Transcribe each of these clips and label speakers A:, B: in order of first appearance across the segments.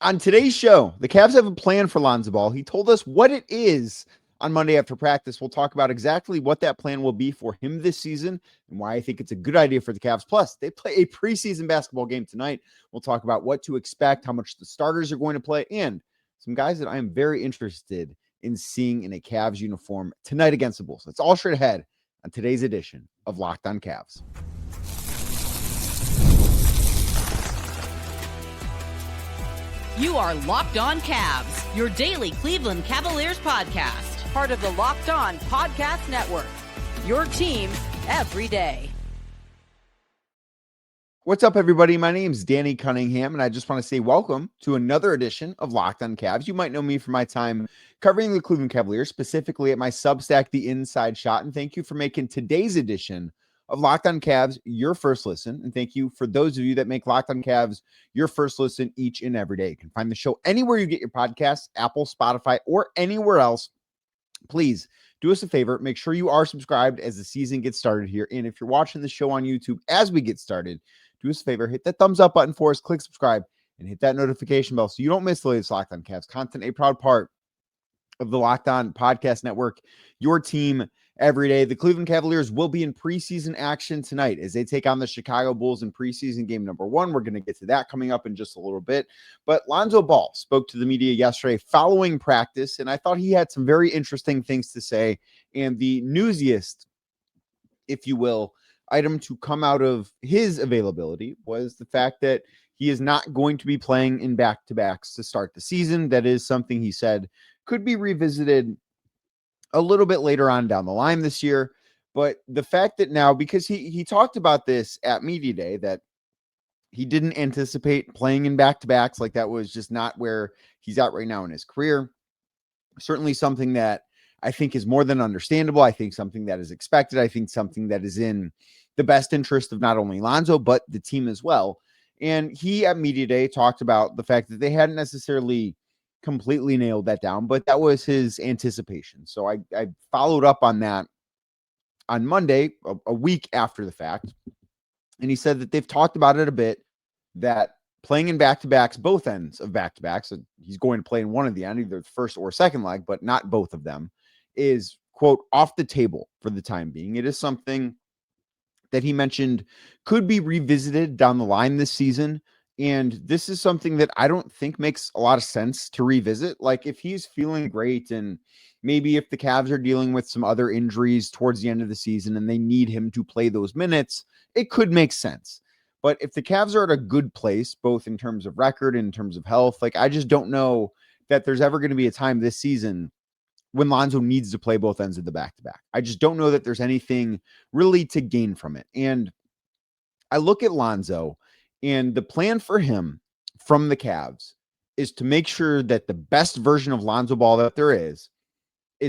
A: On today's show, the Cavs have a plan for Lonzo Ball. He told us what it is on Monday after practice. We'll talk about exactly what that plan will be for him this season and why I think it's a good idea for the Cavs. Plus, they play a preseason basketball game tonight. We'll talk about what to expect, how much the starters are going to play, and some guys that I am very interested in seeing in a Cavs uniform tonight against the Bulls. That's all straight ahead on today's edition of Locked On Cavs.
B: You are Locked On Cavs, your daily Cleveland Cavaliers podcast.
C: Part of the Locked On Podcast Network, your team every day.
A: What's up, everybody? My name's Danny Cunningham, and I just want to say welcome to another edition of Locked On Cavs. You might know me from my time covering the Cleveland Cavaliers, specifically at my Substack, The Inside Shot, and thank you for making today's edition of Locked On Cavs your first listen, and thank you for those of you that make Locked On Cavs your first listen each and every day. You can find the show anywhere you get your podcasts, Apple, Spotify, or anywhere else. Please do us a favor, make sure you are subscribed as the season gets started here, and if you're watching the show on YouTube as we get started, do us a favor, hit that thumbs up button for us, click subscribe, and hit that notification bell so you don't miss the latest Locked On Cavs content, a proud part of the Locked On Podcast Network, your team every day. The Cleveland Cavaliers will be in preseason action tonight as they take on the Chicago Bulls in preseason game number 1. We're going to get to that coming up in just a little bit. But Lonzo Ball spoke to the media yesterday following practice, and I thought he had some very interesting things to say. And the newsiest, if you will, item to come out of his availability was the fact that he is not going to be playing in back-to-backs to start the season. That is something he said could be revisited a little bit later on down the line this year. But the fact that now, because he talked about this at Media Day, that he didn't anticipate playing in back-to-backs, like that was just not where he's at right now in his career. Certainly something that I think is more than understandable. I think something that is expected. I think something that is in the best interest of not only Lonzo, but the team as well. And he at Media Day talked about the fact that they hadn't necessarily completely nailed that down, but that was his anticipation. So I followed up on that on Monday, a week after the fact. And he said that they've talked about it a bit, that playing in back-to-backs, both ends of back-to-backs, so he's going to play in one of the end, either the first or second leg, but not both of them, is, quote, off the table for the time being. It is something that he mentioned could be revisited down the line this season. And this is something that I don't think makes a lot of sense to revisit. Like, if he's feeling great, and maybe if the Cavs are dealing with some other injuries towards the end of the season and they need him to play those minutes, it could make sense. But if the Cavs are at a good place, both in terms of record and in terms of health, like, I just don't know that there's ever going to be a time this season when Lonzo needs to play both ends of the back-to-back. I just don't know that there's anything really to gain from it. And I look at Lonzo, and the plan for him from the Cavs is to make sure that the best version of Lonzo Ball that there is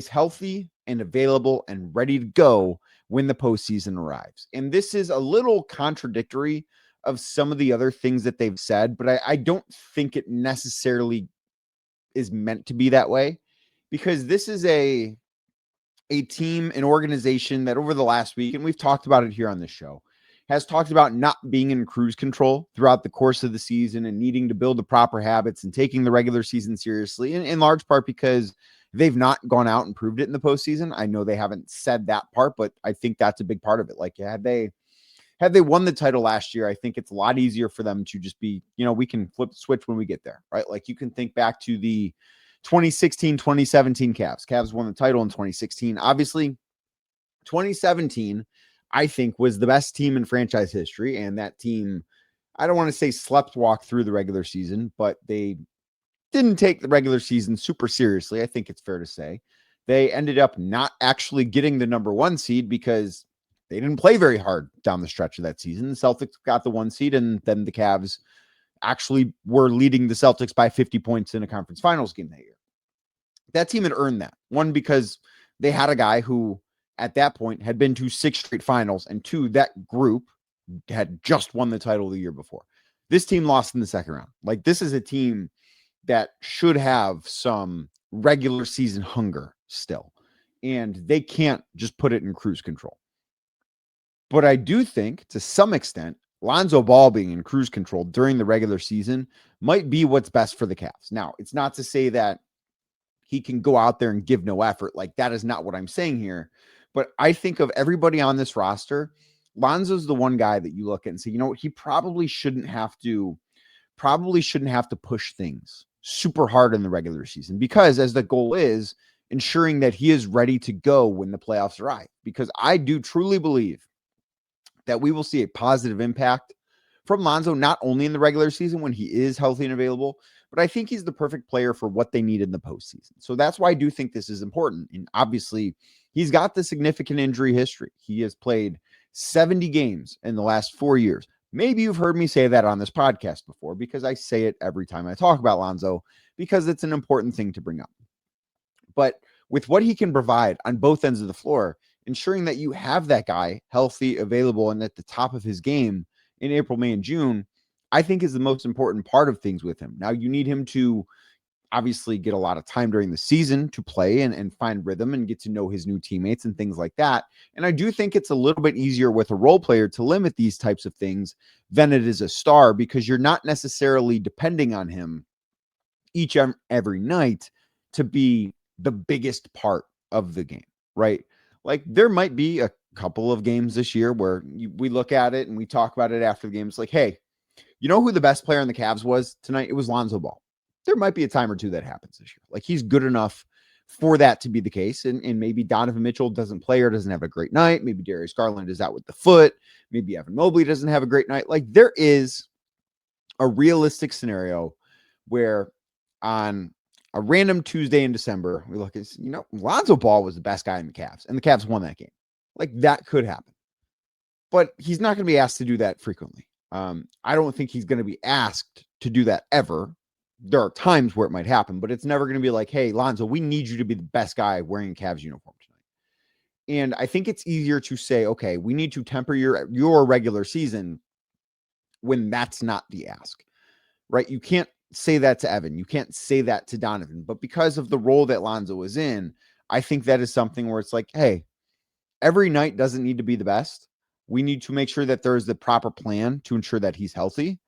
A: healthy and available and ready to go when the postseason arrives. And this is a little contradictory of some of the other things that they've said, but I don't think it necessarily is meant to be that way, because this is a team, an organization that over the last week, and we've talked about it here on this show, has talked about not being in cruise control throughout the course of the season and needing to build the proper habits and taking the regular season seriously, in large part because they've not gone out and proved it in the postseason. I know they haven't said that part, but I think that's a big part of it. Like, had they won the title last year, I think it's a lot easier for them to just be, we can flip the switch when we get there, right? Like, you can think back to the 2016, 2017 Cavs. Cavs won the title in 2016. Obviously, 2017, I think, was the best team in franchise history. And that team, I don't want to say slept walk through the regular season, but they didn't take the regular season super seriously. I think it's fair to say they ended up not actually getting the number 1 seed because they didn't play very hard down the stretch of that season. The Celtics got the 1 seed, and then the Cavs actually were leading the Celtics by 50 points in a conference finals game that year. That team had earned that. 1, because they had a guy who at that point had been to 6 straight finals, and 2, that group had just won the title the year before. This team lost in the second round. Like, this is a team that should have some regular season hunger still, and they can't just put it in cruise control. But I do think, to some extent, Lonzo Ball being in cruise control during the regular season might be what's best for the Cavs. Now, it's not to say that he can go out there and give no effort. Like, that is not what I'm saying here. But I think of everybody on this roster, Lonzo's the one guy that you look at and say, you know what, he probably shouldn't have to push things super hard in the regular season, because as the goal is ensuring that he is ready to go when the playoffs arrive. Because I do truly believe that we will see a positive impact from Lonzo, not only in the regular season when he is healthy and available, but I think he's the perfect player for what they need in the postseason. So that's why I do think this is important. And obviously, he's got the significant injury history. He has played 70 games in the last 4 years. Maybe you've heard me say that on this podcast before, because I say it every time I talk about Lonzo, because it's an important thing to bring up. But with what he can provide on both ends of the floor, ensuring that you have that guy healthy, available, and at the top of his game in April, May, and June, I think is the most important part of things with him. Now, you need him to obviously get a lot of time during the season to play and find rhythm and get to know his new teammates and things like that. And I do think it's a little bit easier with a role player to limit these types of things than it is a star, because you're not necessarily depending on him each and every night to be the biggest part of the game, right? Like, there might be a couple of games this year where we look at it and we talk about it after the game. It's like, hey, you know who the best player in the Cavs was tonight? It was Lonzo Ball. There might be a time or two that happens this year. Like, he's good enough for that to be the case. And maybe Donovan Mitchell doesn't play or doesn't have a great night. Maybe Darius Garland is out with the foot. Maybe Evan Mobley doesn't have a great night. Like, there is a realistic scenario where on a random Tuesday in December, we look at, Lonzo Ball was the best guy in the Cavs, and the Cavs won that game. Like, that could happen. But he's not going to be asked to do that frequently. I don't think he's going to be asked to do that ever. There are times where it might happen, but it's never going to be like, hey, Lonzo, we need you to be the best guy wearing a Cavs uniform tonight. And I think it's easier to say, okay, we need to temper your regular season when that's not the ask, right? You can't say that to Evan. You can't say that to Donovan. But because of the role that Lonzo is in, I think that is something where it's like, hey, every night doesn't need to be the best. We need to make sure that there is the proper plan to ensure that he's healthy.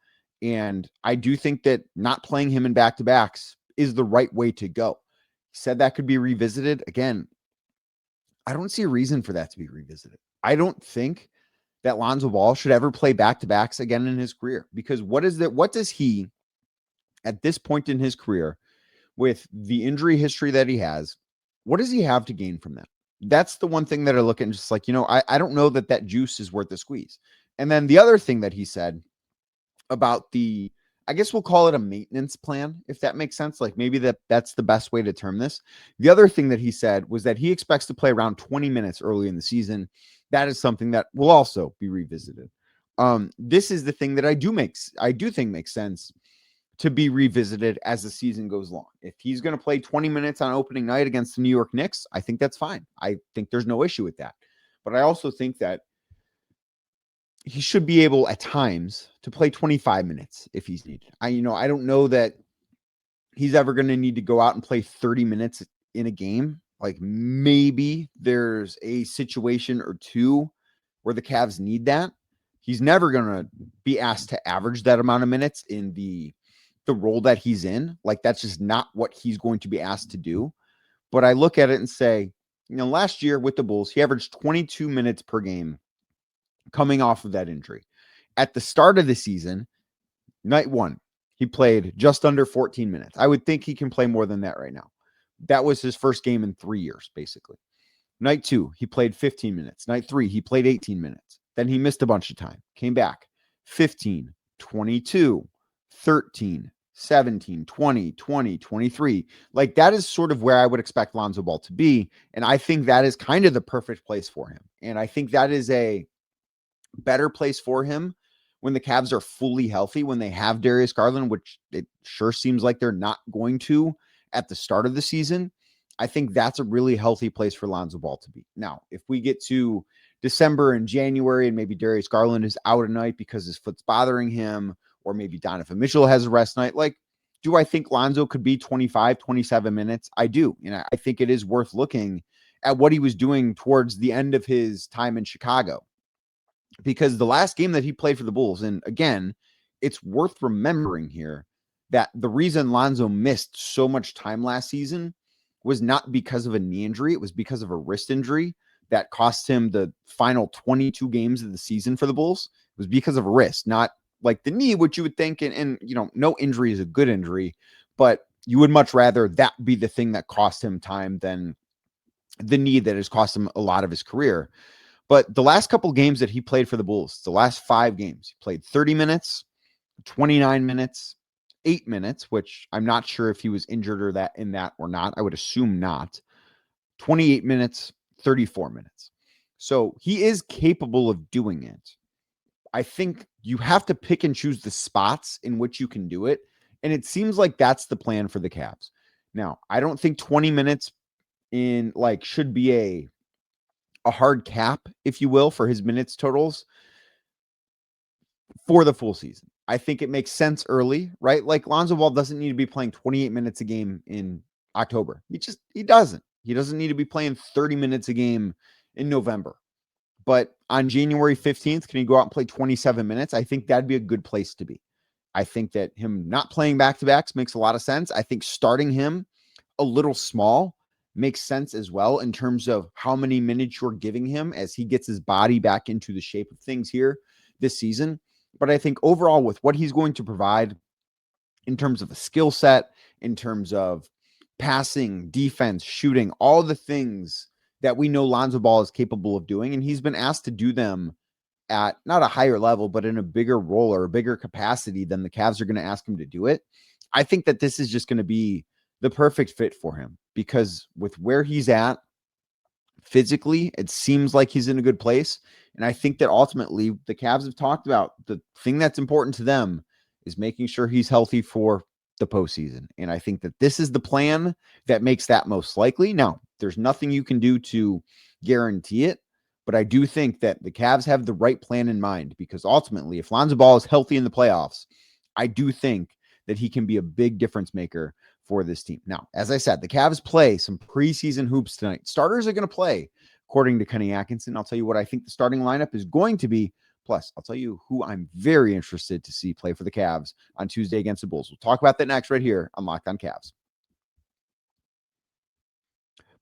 A: And I do think that not playing him in back-to-backs is the right way to go. He said that could be revisited. Again, I don't see a reason for that to be revisited. I don't think that Lonzo Ball should ever play back-to-backs again in his career, because what does he, at this point in his career, with the injury history that he has, what does he have to gain from that? That's the one thing that I look at and just like, I don't know that juice is worth the squeeze. And then the other thing that he said about I guess we'll call it a maintenance plan, if that makes sense. Like, maybe that's the best way to term this. The other thing that he said was that he expects to play around 20 minutes early in the season. That is something that will also be revisited. This is the thing that I do think makes sense to be revisited as the season goes along. If he's going to play 20 minutes on opening night against the New York Knicks, I think that's fine. I think there's no issue with that. But I also think that he should be able at times to play 25 minutes if he's needed. I don't know that he's ever going to need to go out and play 30 minutes in a game. Like, maybe there's a situation or two where the Cavs need that. He's never going to be asked to average that amount of minutes in the role that he's in. Like, that's just not what he's going to be asked to do. But I look at it and say, last year with the Bulls, he averaged 22 minutes per game coming off of that injury. At the start of the season, night one, he played just under 14 minutes. I would think he can play more than that right now. That was his first game in 3 years, basically. Night two, he played 15 minutes. Night three, he played 18 minutes. Then he missed a bunch of time, came back, 15, 22, 13, 17, 20, 20, 23. Like, that is sort of where I would expect Lonzo Ball to be. And I think that is kind of the perfect place for him. And I think that is a better place for him when the Cavs are fully healthy, when they have Darius Garland, which it sure seems like they're not going to at the start of the season. I think that's a really healthy place for Lonzo Ball to be. Now, if we get to December and January and maybe Darius Garland is out at night because his foot's bothering him, or maybe Donovan Mitchell has a rest night, like, do I think Lonzo could be 25, 27 minutes? I do. And I think it is worth looking at what he was doing towards the end of his time in Chicago. because the last game that he played for the Bulls, and again, it's worth remembering here that the reason Lonzo missed so much time last season was not because of a knee injury. It was because of a wrist injury that cost him the final 22 games of the season for the Bulls. It was because of a wrist, not like the knee, which you would think, and you know, no injury is a good injury, but you would much rather that be the thing that cost him time than the knee that has cost him a lot of his career. But the last couple of games that he played for the Bulls, the last 5 games, he played 30 minutes, 29 minutes, 8 minutes, which I'm not sure if he was injured or that in that or not. I would assume not. 28 minutes, 34 minutes. So he is capable of doing it. I think you have to pick and choose the spots in which you can do it. And it seems like that's the plan for the Cavs. Now, I don't think 20 minutes in like should be a hard cap, if you will, for his minutes totals for the full season. I think it makes sense early, right? Like Lonzo Ball doesn't need to be playing 28 minutes a game in October. He doesn't. He doesn't need to be playing 30 minutes a game in November. But on January 15th, can he go out and play 27 minutes? I think that'd be a good place to be. I think that him not playing back-to-backs makes a lot of sense. I think starting him a little small makes sense as well in terms of how many minutes you're giving him as he gets his body back into the shape of things here this season. But I think overall with what he's going to provide in terms of a skill set, in terms of passing, defense, shooting, all the things that we know Lonzo Ball is capable of doing, and he's been asked to do them at not a higher level, but in a bigger role or a bigger capacity than the Cavs are going to ask him to do it. I think that this is just going to be the perfect fit for him because with where he's at physically, it seems like he's in a good place. And I think that ultimately the Cavs have talked about the thing that's important to them is making sure he's healthy for the postseason. And I think that this is the plan that makes that most likely. Now, there's nothing you can do to guarantee it, but I do think that the Cavs have the right plan in mind because ultimately, if Lonzo Ball is healthy in the playoffs, I do think that he can be a big difference maker for this team. Now, as I said, the Cavs play some preseason hoops tonight. Starters are going to play, according to Kenny Atkinson. I'll tell you what I think the starting lineup is going to be. Plus, I'll tell you who I'm very interested to see play for the Cavs on Tuesday against the Bulls. We'll talk about that next right here on Locked On Cavs.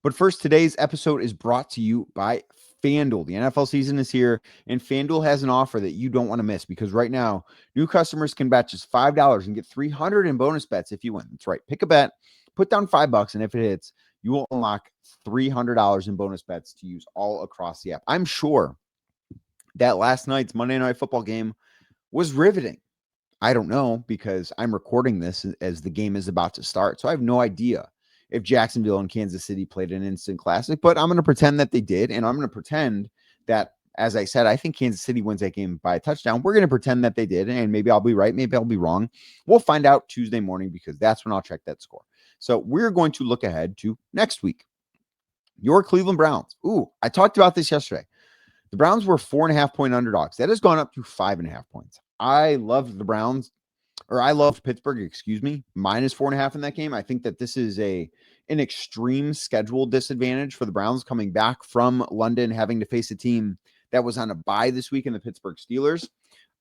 A: But first, today's episode is brought to you by FanDuel. The NFL season is here, and FanDuel has an offer that you don't want to miss because right now, new customers can bet just $5 and get $300 in bonus bets if you win. That's right. Pick a bet, put down $5, and if it hits, you will unlock $300 in bonus bets to use all across the app. I'm sure that last night's Monday Night Football game was riveting. I don't know because I'm recording this as the game is about to start. So I have no idea if Jacksonville and Kansas City played an instant classic, but I'm going to pretend that they did. And I'm going to pretend that, as I said, I think Kansas City wins that game by a touchdown. We're going to pretend that they did. And maybe I'll be right. Maybe I'll be wrong. We'll find out Tuesday morning because that's when I'll check that score. So we're going to look ahead to next week. Your Cleveland Browns. Ooh, I talked about this yesterday. The Browns were 4.5-point underdogs. That has gone up to 5.5 points. I loved the Browns, or I loved Pittsburgh, minus 4.5 in that game. I think that this is an extreme schedule disadvantage for the Browns coming back from London, having to face a team that was on a bye this week in the Pittsburgh Steelers.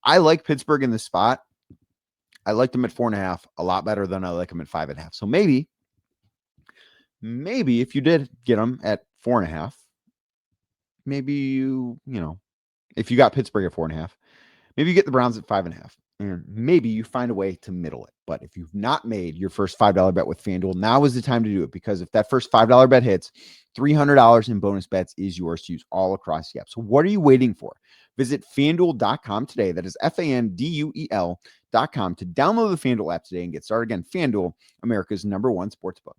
A: I like Pittsburgh in this spot. I like them at 4.5 a lot better than I like them at 5.5. So maybe if you did get them at 4.5, maybe if you got Pittsburgh at 4.5, maybe you get the Browns at 5.5, and maybe you find a way to middle it. But if you've not made your first $5 bet with FanDuel, now is the time to do it because if that first $5 bet hits, $300 in bonus bets is yours to use all across the app. So what are you waiting for? Visit FanDuel.com today. That is FanDuel.com to download the FanDuel app today and get started. Again, FanDuel, America's #1 sportsbook.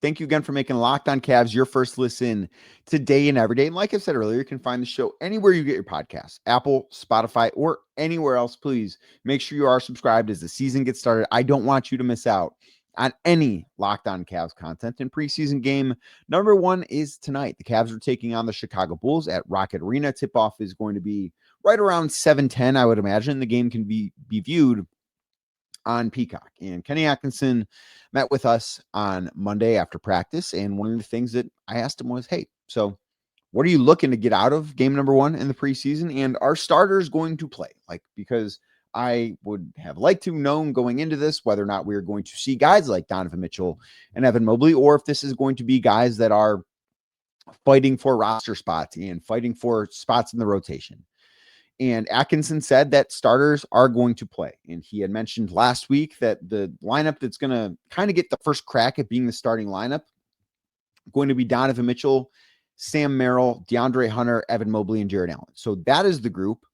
A: Thank you again for making Locked On Cavs your first listen today and every day. And like I said earlier, you can find the show anywhere you get your podcasts, Apple, Spotify, or anywhere else. Please make sure you are subscribed as the season gets started. I don't want you to miss out on any Locked On Cavs content. And preseason game number 1 is tonight. The Cavs are taking on the Chicago Bulls at Rocket Arena. Tip-off is going to be right around 7:10, I would imagine. The game can be viewed on Peacock. And Kenny Atkinson met with us on Monday after practice. And one of the things that I asked him was, hey, so what are you looking to get out of game number 1 in the preseason? And are starters going to play? Because I would have liked to known going into this whether or not we are going to see guys like Donovan Mitchell and Evan Mobley, or if this is going to be guys that are fighting for roster spots and fighting for spots in the rotation. And Atkinson said that starters are going to play. And he had mentioned last week that the lineup that's going to kind of get the first crack at being the starting lineup going to be Donovan Mitchell, Sam Merrill, DeAndre Hunter, Evan Mobley, and Jarrett Allen. So that is the group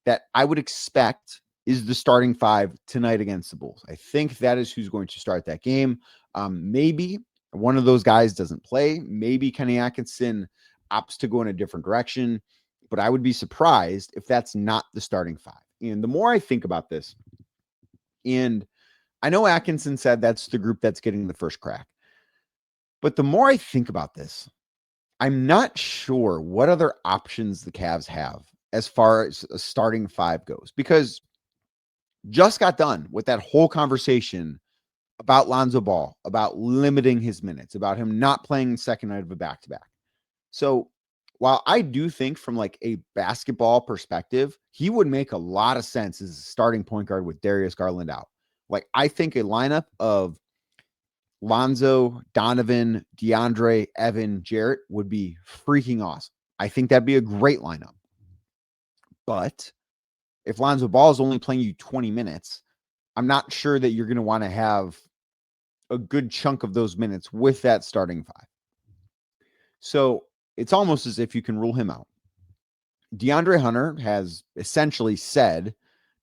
A: that I would expect is the starting 5 tonight against the Bulls. I think that is who's going to start that game. Maybe one of those guys doesn't play. Maybe Kenny Atkinson opts to go in a different direction. But I would be surprised if that's not the starting 5. And the more I think about this, and I know Atkinson said that's the group that's getting the first crack. But the more I think about this, I'm not sure what other options the Cavs have as far as a starting 5 goes, because just got done with that whole conversation about Lonzo Ball, about limiting his minutes, about him not playing second night of a back-to-back. So while I do think from a basketball perspective, he would make a lot of sense as a starting point guard with Darius Garland out. I think a lineup of Lonzo, Donovan, DeAndre, Evan, Jarrett would be freaking awesome. I think that'd be a great lineup. But if Lonzo Ball is only playing you 20 minutes, I'm not sure that you're going to want to have a good chunk of those minutes with that starting 5. So it's almost as if you can rule him out. DeAndre Hunter has essentially said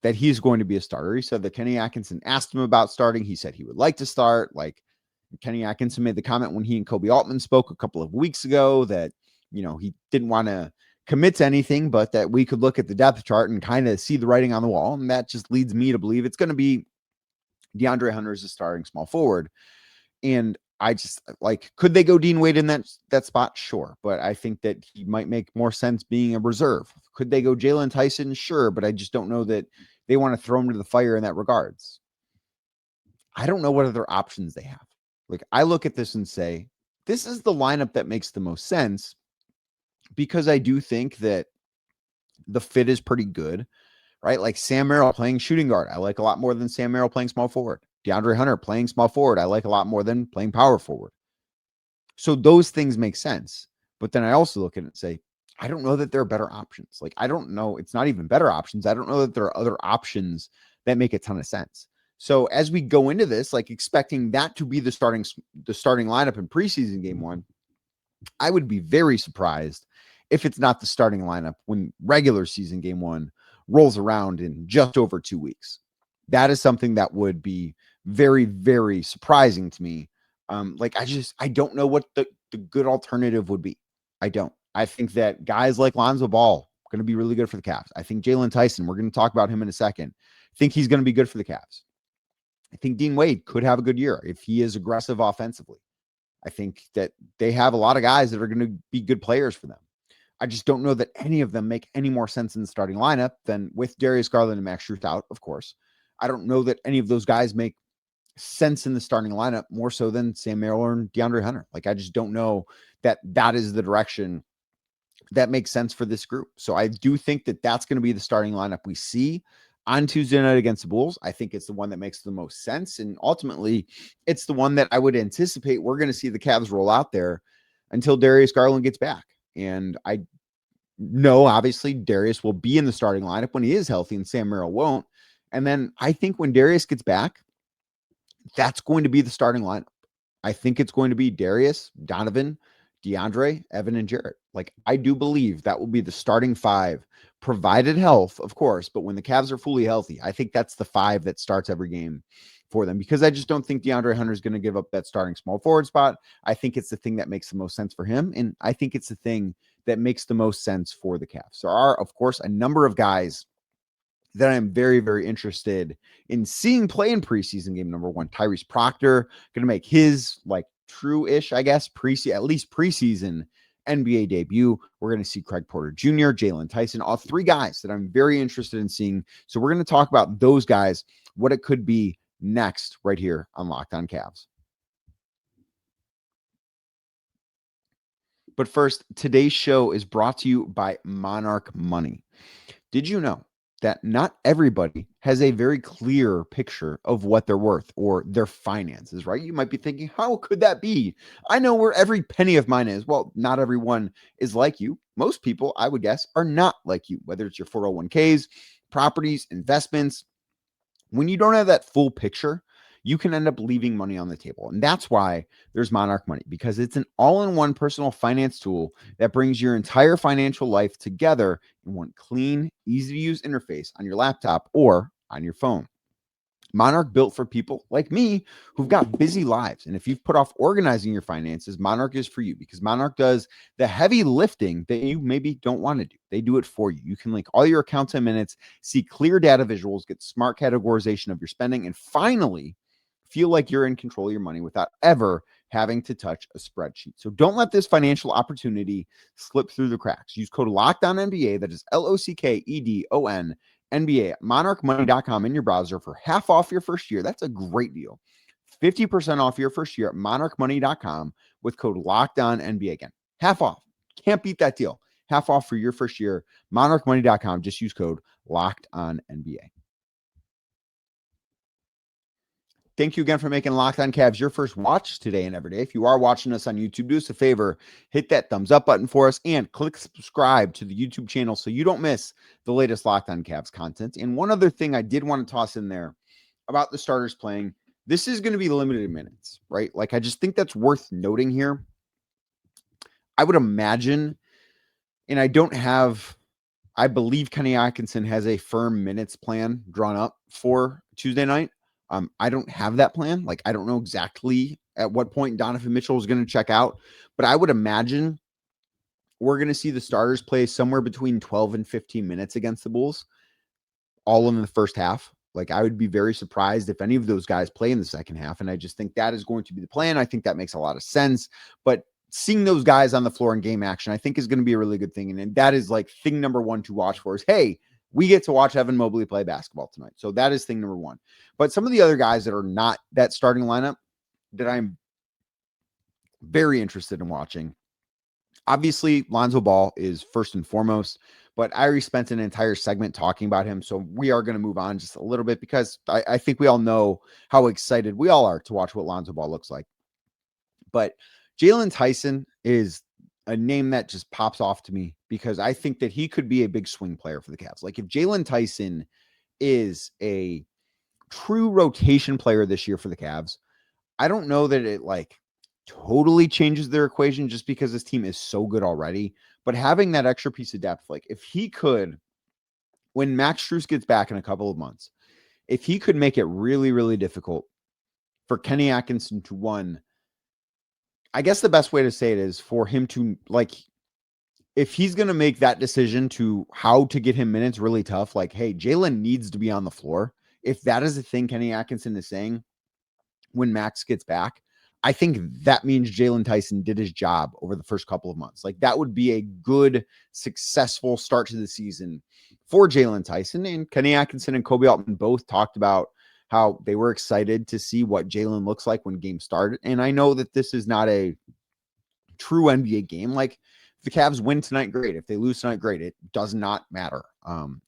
A: that he's going to be a starter. He said that Kenny Atkinson asked him about starting. He said he would like to start. Kenny Atkinson made the comment when he and Kobe Altman spoke a couple of weeks ago that, he didn't want to commit to anything, but that we could look at the depth chart and kind of see the writing on the wall. And that just leads me to believe it's going to be DeAndre Hunter as a starting small forward. And I just could they go Dean Wade in that spot? Sure. But I think that he might make more sense being a reserve. Could they go Jaylon Tyson? Sure. But I just don't know that they want to throw him to the fire in that regards. I don't know what other options they have. I look at this and say, this is the lineup that makes the most sense, because I do think that the fit is pretty good, right? Sam Merrill playing shooting guard, I like a lot more than Sam Merrill playing small forward. DeAndre Hunter playing small forward, I like a lot more than playing power forward. So those things make sense. But then I also look at it and say, I don't know that there are better options. I don't know. It's not even better options. I don't know that there are other options that make a ton of sense. So as we go into this, expecting that to be the starting lineup in preseason game 1, I would be very surprised if it's not the starting lineup when regular season game 1 rolls around in just over 2 weeks. That is something that would be very, very surprising to me. I don't know what the good alternative would be. I don't. I think that guys like Lonzo Ball are going to be really good for the Cavs. I think Jaylon Tyson, we're going to talk about him in a second, I think he's going to be good for the Cavs. I think Dean Wade could have a good year if he is aggressive offensively. I think that they have a lot of guys that are going to be good players for them. I just don't know that any of them make any more sense in the starting lineup than with Darius Garland and Max Strus out, of course. I don't know that any of those guys make sense in the starting lineup more so than Sam Merrill or DeAndre Hunter. I just don't know that is the direction that makes sense for this group. So I do think that that's going to be the starting lineup we see on Tuesday night against the Bulls. I think it's the one that makes the most sense. And ultimately, it's the one that I would anticipate we're going to see the Cavs roll out there until Darius Garland gets back. And I know, obviously, Darius will be in the starting lineup when he is healthy and Sam Merrill won't. And then I think when Darius gets back, that's going to be the starting lineup. I think it's going to be Darius, Donovan, DeAndre, Evan, and Jarrett. I do believe that will be the starting 5, provided health, of course. But when the Cavs are fully healthy, I think that's the 5 that starts every game for them, because I just don't think DeAndre Hunter is going to give up that starting small forward spot. I think it's the thing that makes the most sense for him. And I think it's the thing that makes the most sense for the Cavs. There are, of course, a number of guys that I'm very, very interested in seeing play in preseason game number 1. Tyrese Proctor going to make his true-ish, I guess, at least preseason NBA debut. We're going to see Craig Porter Jr., Jaylon Tyson, all 3 guys that I'm very interested in seeing. So we're going to talk about those guys, what it could be next right here on Locked On Cavs. But first, today's show is brought to you by Monarch Money. Did you know that not everybody has a very clear picture of what they're worth or their finances, right? You might be thinking, how could that be? I know where every penny of mine is. Well, not everyone is like you. Most people, I would guess, are not like you, whether it's your 401ks, properties, investments. When you don't have that full picture, you can end up leaving money on the table. And that's why there's Monarch Money, because it's an all-in-one personal finance tool that brings your entire financial life together in one clean, easy-to-use interface on your laptop or on your phone. Monarch built for people like me who've got busy lives. And if you've put off organizing your finances, Monarch is for you, because Monarch does the heavy lifting that you maybe don't want to do. They do it for you. You can link all your accounts in minutes, see clear data visuals, get smart categorization of your spending, and finally feel like you're in control of your money without ever having to touch a spreadsheet. So don't let this financial opportunity slip through the cracks. Use code LOCKEDONNBA, that is LOCKEDON NBA at monarchmoney.com in your browser for half off your first year. That's a great deal. 50% off your first year at monarchmoney.com with code LOCKEDONNBA. Again, half off. Can't beat that deal. Half off for your first year. Monarchmoney.com. Just use code LOCKEDONNBA. Thank you again for making Locked On Cavs your first watch today and every day. If you are watching us on YouTube, do us a favor, hit that thumbs up button for us and click subscribe to the YouTube channel so you don't miss the latest Locked On Cavs content. And one other thing I did want to toss in there about the starters playing, this is going to be limited minutes, right? Like, I just think that's worth noting here. I would imagine, and I believe Kenny Atkinson has a firm minutes plan drawn up for Tuesday night. I don't have that plan. Like, I don't know exactly at what point Donovan Mitchell is going to check out, but I would imagine we're going to see the starters play somewhere between 12 and 15 minutes against the Bulls, all in the first half. Like, I would be very surprised if any of those guys play in the second half. And I just think that is going to be the plan. I think that makes a lot of sense, but seeing those guys on the floor in game action, I think is going to be a really good thing. And that is like thing number one to watch for is, hey, we get to watch Evan Mobley play basketball tonight. So that is thing number one. But some of the other guys that are not that starting lineup that I'm very interested in watching, obviously Lonzo Ball is first and foremost, but I already spent an entire segment talking about him. So we are going to move on just a little bit because I think we all know how excited we all are to watch what Lonzo Ball looks like. But Jaylon Tyson is a name that just pops off to me because I think that he could be a big swing player for the Cavs. Like, if Jaylon Tyson is a true rotation player this year for the Cavs, I don't know that it like totally changes their equation just because this team is so good already, but having that extra piece of depth, like if he could, when Max Strus gets back in a couple of months, if he could make it really, really difficult for Kenny Atkinson to one, I guess the best way to say it is for him to, like, if he's going to make that decision to how to get him minutes really tough, like, hey, Jaylon needs to be on the floor. If that is the thing Kenny Atkinson is saying when Max gets back, I think that means Jaylon Tyson did his job over the first couple of months. Like, that would be a good, successful start to the season for Jaylon Tyson. And Kenny Atkinson and Kobe Altman both talked about how they were excited to see what Jaylon looks like when games start. And I know that this is not a true NBA game. Like, if the Cavs win tonight, great. If they lose tonight, great. It does not matter.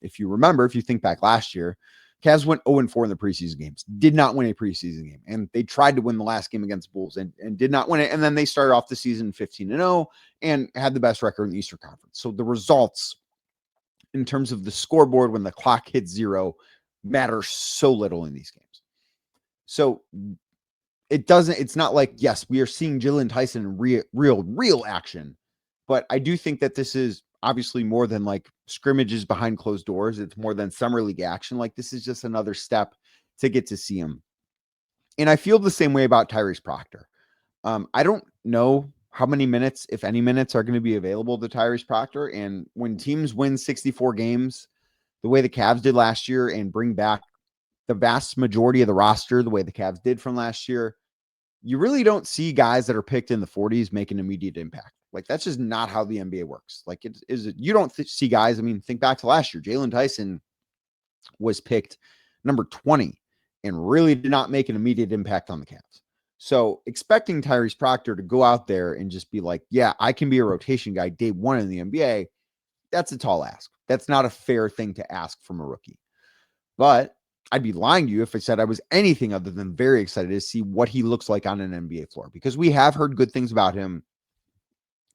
A: If you remember, if you think back last year, Cavs went 0-4 in the preseason games, did not win a preseason game. And they tried to win the last game against the Bulls and did not win it. And then they started off the season 15-0 and had the best record in the Eastern Conference. So the results in terms of the scoreboard when the clock hits zero matter so little in these games. So it's not like, yes, we are seeing Jaylon Tyson in real action, but I do think that this is obviously more than like scrimmages behind closed doors. It's more than summer league action. Like, this is just another step to get to see him. And I feel the same way about Tyrese Proctor. I don't know how many minutes, if any minutes, are going to be available to Tyrese Proctor. And when teams win 64 games, the way the Cavs did last year, and bring back the vast majority of the roster the way the Cavs did from last year, you really don't see guys that are picked in the 40s make an immediate impact. Like, that's just not how the NBA works. Like, you don't see guys. I mean, think back to last year. Jaylon Tyson was picked number 20 and really did not make an immediate impact on the Cavs. So expecting Tyrese Proctor to go out there and just be like, yeah, I can be a rotation guy day one in the NBA, that's a tall ask. That's not a fair thing to ask from a rookie. But I'd be lying to you if I said I was anything other than very excited to see what he looks like on an NBA floor, because we have heard good things about him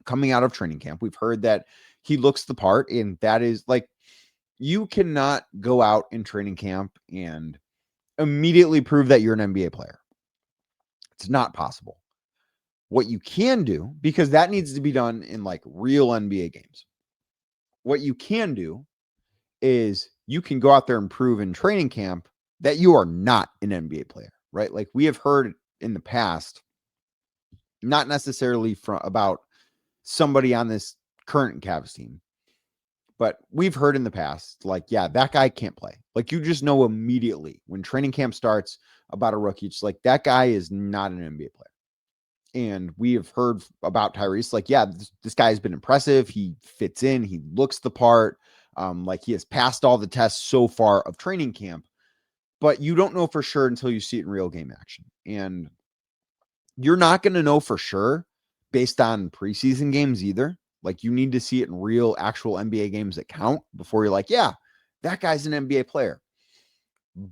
A: coming out of training camp. We've heard that he looks the part, and that is like, you cannot go out in training camp and immediately prove that you're an NBA player. It's not possible. What you can do, because that needs to be done in like real NBA games, what you can do is you can go out there and prove in training camp that you are not an NBA player, right? Like we have heard in the past, not necessarily about somebody on this current Cavs team, but we've heard in the past, like, yeah, that guy can't play. Like you just know immediately when training camp starts about a rookie, it's like that guy is not an NBA player. And we have heard about Tyrese, like, yeah, this guy has been impressive. He fits in. He looks the part. Like he has passed all the tests so far of training camp, but you don't know for sure until you see it in real game action. And you're not going to know for sure based on preseason games either. Like you need to see it in real actual NBA games that count before you're like, yeah, that guy's an NBA player.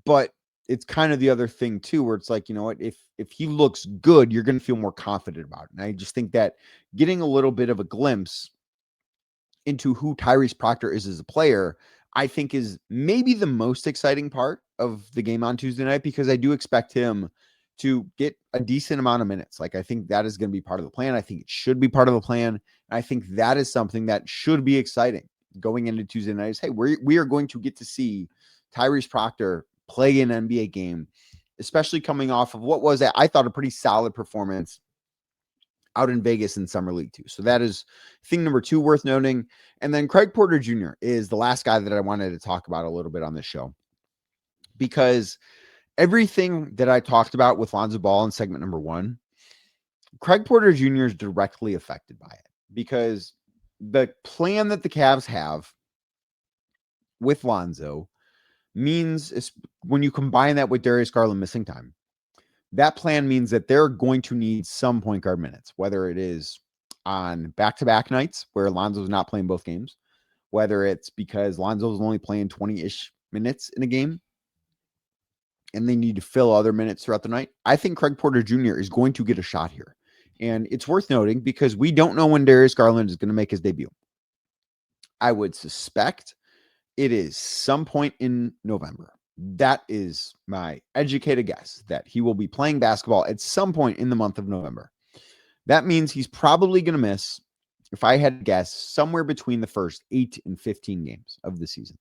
A: But it's kind of the other thing too, where it's like, you know what, if he looks good, you're going to feel more confident about it. And I just think that getting a little bit of a glimpse into who Tyrese Proctor is as a player, I think is maybe the most exciting part of the game on Tuesday night, because I do expect him to get a decent amount of minutes. Like I think that is going to be part of the plan. I think it should be part of the plan. And I think that is something that should be exciting going into Tuesday night is, hey, we are going to get to see Tyrese Proctor play an NBA game, especially coming off of what was, I thought, a pretty solid performance out in Vegas in Summer League 2. So that is thing number 2 worth noting. And then Craig Porter Jr. is the last guy that I wanted to talk about a little bit on this show, because everything that I talked about with Lonzo Ball in segment number 1, Craig Porter Jr. is directly affected by it, because the plan that the Cavs have with Lonzo means, when you combine that with Darius Garland missing time, that plan means that they're going to need some point guard minutes, whether it is on back-to-back nights where Lonzo's not playing both games, whether it's because Lonzo's only playing 20-ish minutes in a game and they need to fill other minutes throughout the night. I think Craig Porter Jr. is going to get a shot here. And it's worth noting because we don't know when Darius Garland is going to make his debut. I would suspect it is some point in November. That is my educated guess, that he will be playing basketball at some point in the month of November. That means he's probably going to miss, if I had to guess, somewhere between the first 8 and 15 games of the season.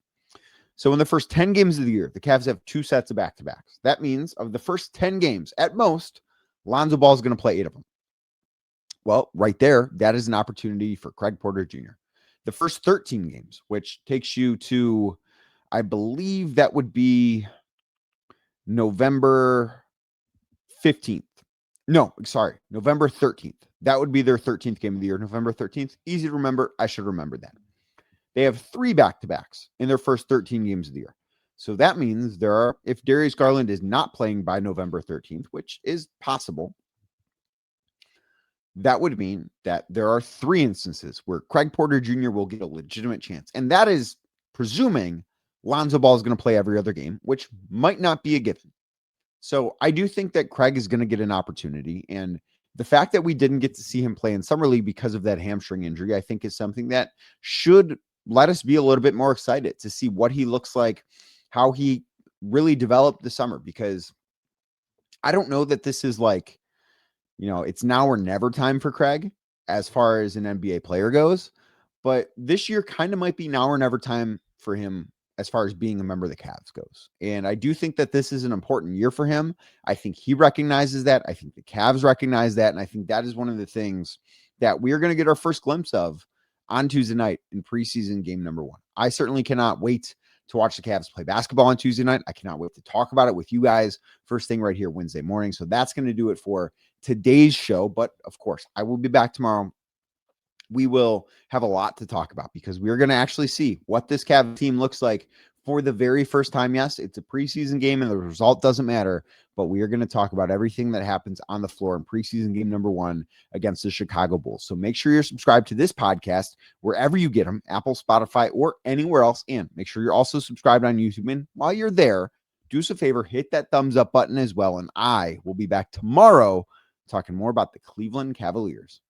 A: So in the first 10 games of the year, the Cavs have 2 sets of back-to-backs. That means of the first 10 games, at most, Lonzo Ball is going to play 8 of them. Well, right there, that is an opportunity for Craig Porter Jr. The first 13 games, which takes you to, I believe that would be November 15th. No, sorry, November 13th. That would be their 13th game of the year, November 13th. Easy to remember. I should remember that. They have 3 back-to-backs in their first 13 games of the year. So that means if Darius Garland is not playing by November 13th, which is possible, that would mean that there are 3 instances where Craig Porter Jr. will get a legitimate chance. And that is presuming Lonzo Ball is going to play every other game, which might not be a given. So I do think that Craig is going to get an opportunity. And the fact that we didn't get to see him play in Summer League because of that hamstring injury, I think is something that should let us be a little bit more excited to see what he looks like, how he really developed this summer, because I don't know that this is like, it's now or never time for Craig as far as an NBA player goes, but this year kind of might be now or never time for him as far as being a member of the Cavs goes. And I do think that this is an important year for him. I think he recognizes that. I think the Cavs recognize that. And I think that is one of the things that we're going to get our first glimpse of on Tuesday night in preseason game number 1. I certainly cannot wait to watch the Cavs play basketball on Tuesday night. I cannot wait to talk about it with you guys first thing right here Wednesday morning. So that's going to do it for today's show. But of course, I will be back tomorrow. We will have a lot to talk about because we're going to actually see what this Cavs team looks like for the very first time. Yes, it's a preseason game and the result doesn't matter, but we are going to talk about everything that happens on the floor in preseason game number 1 against the Chicago Bulls. So make sure you're subscribed to this podcast wherever you get them, Apple, Spotify, or anywhere else. And make sure you're also subscribed on YouTube. And while you're there, do us a favor, hit that thumbs up button as well. And I will be back tomorrow talking more about the Cleveland Cavaliers.